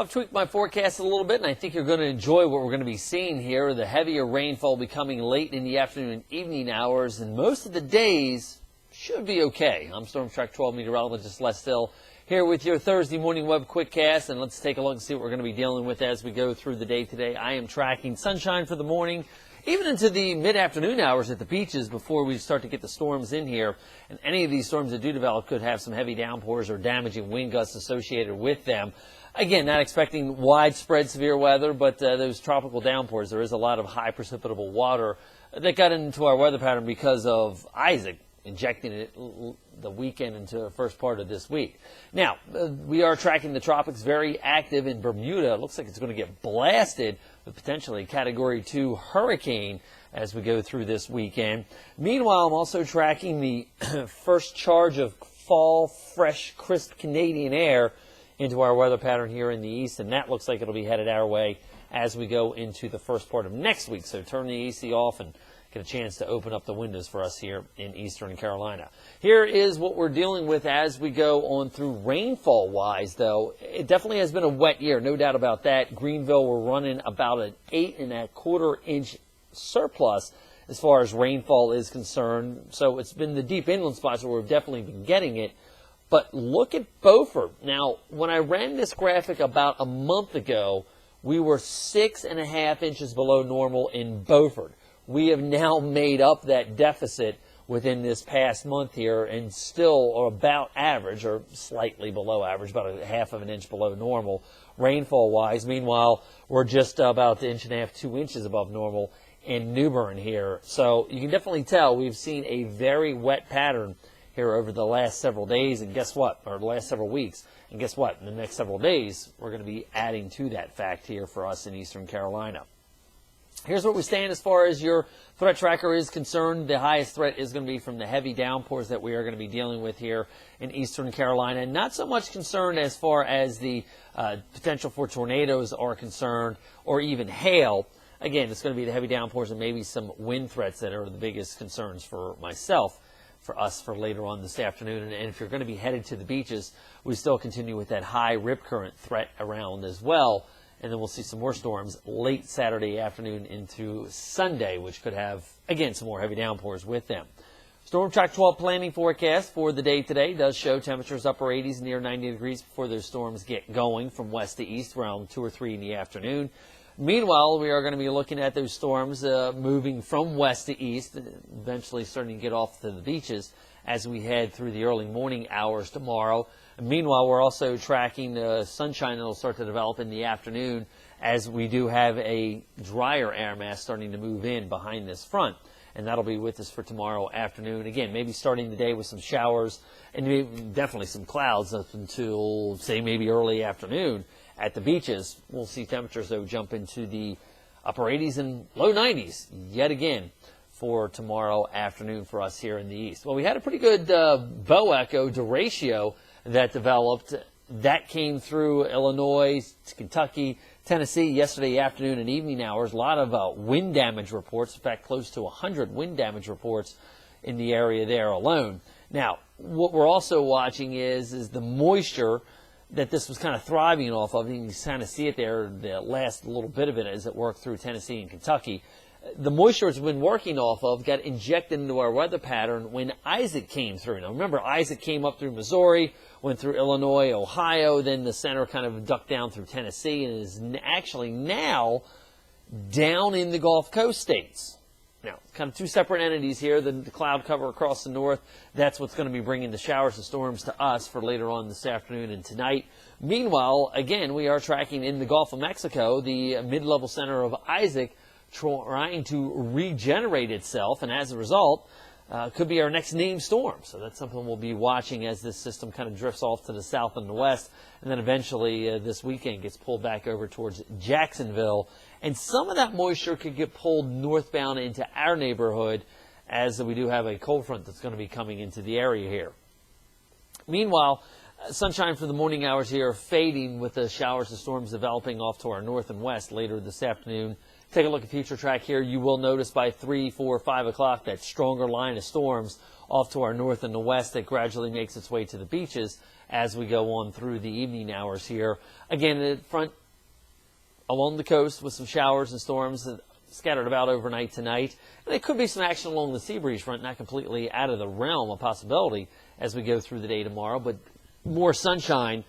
Well, I've tweaked my forecast a little bit, and I think you're going to enjoy what we're going to be seeing here. The heavier rainfall will be coming late in the afternoon and evening hours, and most of the days should be okay. I'm Storm Track 12 meteorologist Les Still here with your Thursday morning web quickcast, and let's take a look and see what we're going to be dealing with as we go through the day today. I am tracking sunshine for the morning, even into the mid-afternoon hours at the beaches before we start to get the storms in here. And any of these storms that do develop could have some heavy downpours or damaging wind gusts associated with them. Again, not expecting widespread severe weather, but those tropical downpours, there is a lot of high precipitable water that got into our weather pattern because of Isaac injecting it the weekend into the first part of this week. Now, we are tracking the tropics, very active in Bermuda. It looks like it's going to get blasted with potentially a Category 2 hurricane as we go through this weekend. Meanwhile, I'm also tracking the first charge of fall, fresh, crisp Canadian air into our weather pattern here in the east, and that looks like it'll be headed our way as we go into the first part of next week. So turn the AC off and get a chance to open up the windows for us here in eastern Carolina. Here is what we're dealing with as we go on through rainfall-wise, though. It definitely has been a wet year, no doubt about that. Greenville, we're running about an 8.25-inch surplus as far as rainfall is concerned. So it's been the deep inland spots where we've definitely been getting it. But look at Beaufort. Now, when I ran this graphic about a month ago, we were 6.5 inches below normal in Beaufort. We have now made up that deficit within this past month here and still are about average or slightly below average, about 1/2 of an inch below normal rainfall-wise. Meanwhile, we're just about 1.5 to 2 inches above normal in New Bern here. So you can definitely tell we've seen a very wet pattern here over the last several days, and guess what? Or the last several weeks. And guess what? In the next several days, we're going to be adding to that fact here for us in eastern Carolina. Here's where we stand as far as your threat tracker is concerned. The highest threat is going to be from the heavy downpours that we are going to be dealing with here in eastern Carolina. Not so much concerned as far as the potential for tornadoes are concerned or even hail. Again, it's going to be the heavy downpours and maybe some wind threats that are the biggest concerns for myself, for us, for later on this afternoon. And if you're going to be headed to the beaches, we still continue with that high rip current threat around as well. And then we'll see some more storms late Saturday afternoon into Sunday, which could have, again, some more heavy downpours with them. Storm Track 12 planning forecast for the day today does show temperatures upper 80s, near 90 degrees before those storms get going from west to east around 2 or 3 in the afternoon. Meanwhile, we are going to be looking at those storms moving from west to east, eventually starting to get off to the beaches as we head through the early morning hours tomorrow. And meanwhile, we're also tracking the sunshine that will start to develop in the afternoon as we do have a drier air mass starting to move in behind this front. And that'll be with us for tomorrow afternoon. Again, maybe starting the day with some showers and maybe definitely some clouds up until, say, maybe early afternoon at the beaches. We'll see temperatures, though, jump into the upper 80s and low 90s yet again for tomorrow afternoon for us here in the east. Well, we had a pretty good bow echo derecho that developed. That came through Illinois, Kentucky, Tennessee yesterday afternoon and evening hours. A lot of wind damage reports, in fact, close to 100 wind damage reports in the area there alone. Now, what we're also watching is the moisture that this was kind of thriving off of. You can kind of see it there, the last little bit of it as it worked through Tennessee and Kentucky. The moisture it's been working off of got injected into our weather pattern when Isaac came through. Now, remember, Isaac came up through Missouri, went through Illinois, Ohio, then the center kind of ducked down through Tennessee and is actually now down in the Gulf Coast states. Now, kind of two separate entities here. The cloud cover across the north, that's what's going to be bringing the showers and storms to us for later on this afternoon and tonight. Meanwhile, again, we are tracking in the Gulf of Mexico, the mid-level center of Isaac trying to regenerate itself, and as a result, could be our next named storm. So that's something we'll be watching as this system kind of drifts off to the south and the west, and then eventually this weekend gets pulled back over towards Jacksonville. And some of that moisture could get pulled northbound into our neighborhood as we do have a cold front that's going to be coming into the area here. Meanwhile, sunshine for the morning hours here fading with the showers and storms developing off to our north and west later this afternoon. Take a look at future track here. You will notice by 3, 4, 5 o'clock that stronger line of storms off to our north and the west that gradually makes its way to the beaches as we go on through the evening hours here. Again, the front along the coast with some showers and storms scattered about overnight tonight. And there could be some action along the sea breeze front, not completely out of the realm of possibility as we go through the day tomorrow, but more sunshine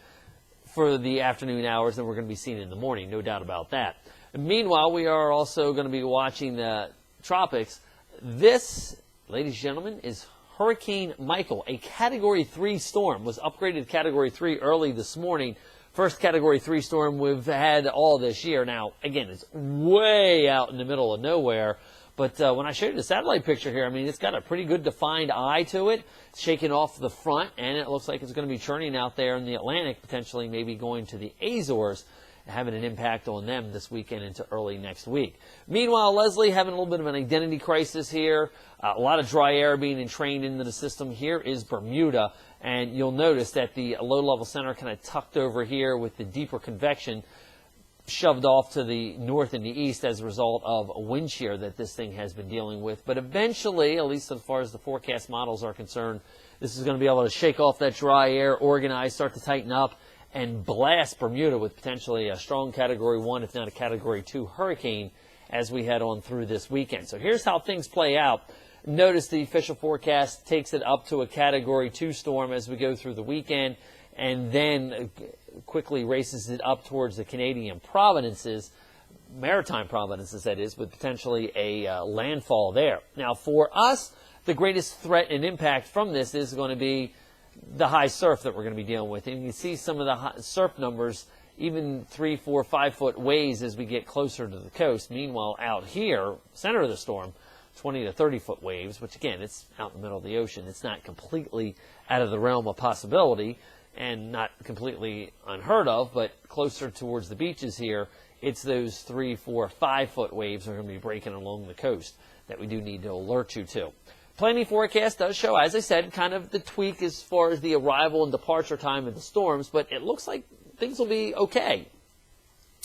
for the afternoon hours than we're going to be seeing in the morning, no doubt about that. And meanwhile, we are also going to be watching the tropics. This, ladies and gentlemen, is Hurricane Michael, a Category 3 storm. Was upgraded to Category 3 early this morning. First Category 3 storm we've had all this year. Now, again, it's way out in the middle of nowhere. But when I showed you the satellite picture here, I mean, it's got a pretty good defined eye to it. It's shaking off the front, and it looks like it's going to be churning out there in the Atlantic, potentially maybe going to the Azores, having an impact on them this weekend into early next week. Meanwhile, Leslie having a little bit of an identity crisis here. A lot of dry air being entrained into the system. Here is Bermuda, and you'll notice that the low-level center kind of tucked over here with the deeper convection shoved off to the north and the east as a result of a wind shear that this thing has been dealing with. But eventually, at least as far as the forecast models are concerned, this is going to be able to shake off that dry air, organize, start to tighten up, and blast Bermuda with potentially a strong Category 1, if not a Category 2 hurricane as we head on through this weekend. So here's how things play out. Notice the official forecast takes it up to a Category 2 storm as we go through the weekend, and then quickly races it up towards the Canadian provinces, maritime provinces that is, with potentially a landfall there. Now for us, the greatest threat and impact from this is going to be the high surf that we're going to be dealing with. And you can see some of the surf numbers, even 3, 4, 5 foot waves as we get closer to the coast. Meanwhile, out here, center of the storm, 20 to 30 foot waves, which again, it's out in the middle of the ocean. It's not completely out of the realm of possibility and not completely unheard of, but closer towards the beaches here, it's those 3, 4, 5 foot waves that are going to be breaking along the coast that we do need to alert you to. Planning forecast does show, as I said, kind of the tweak as far as the arrival and departure time of the storms, but it looks like things will be okay.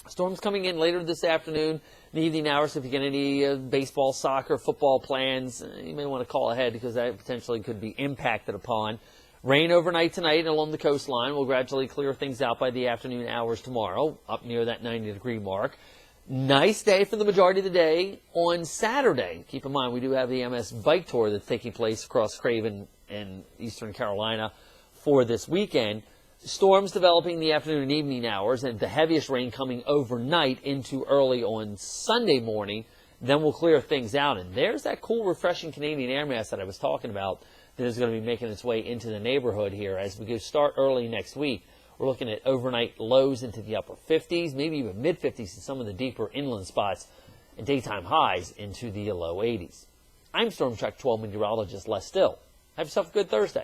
Storms coming in later this afternoon, in the evening hours. If you get any baseball, soccer, football plans, you may want to call ahead because that potentially could be impacted upon. Rain overnight tonight along the coastline will gradually clear things out by the afternoon hours tomorrow, up near that 90-degree mark. Nice day for the majority of the day on Saturday. Keep in mind, we do have the MS Bike Tour that's taking place across Craven and Eastern Carolina for this weekend. Storms developing in the afternoon and evening hours, and the heaviest rain coming overnight into early on Sunday morning. Then we'll clear things out. And there's that cool, refreshing Canadian air mass that I was talking about that is going to be making its way into the neighborhood here as we go start early next week. We're looking at overnight lows into the upper 50s, maybe even mid-50s in some of the deeper inland spots, and daytime highs into the low 80s. I'm Storm Track 12 meteorologist Les Still. Have yourself a good Thursday.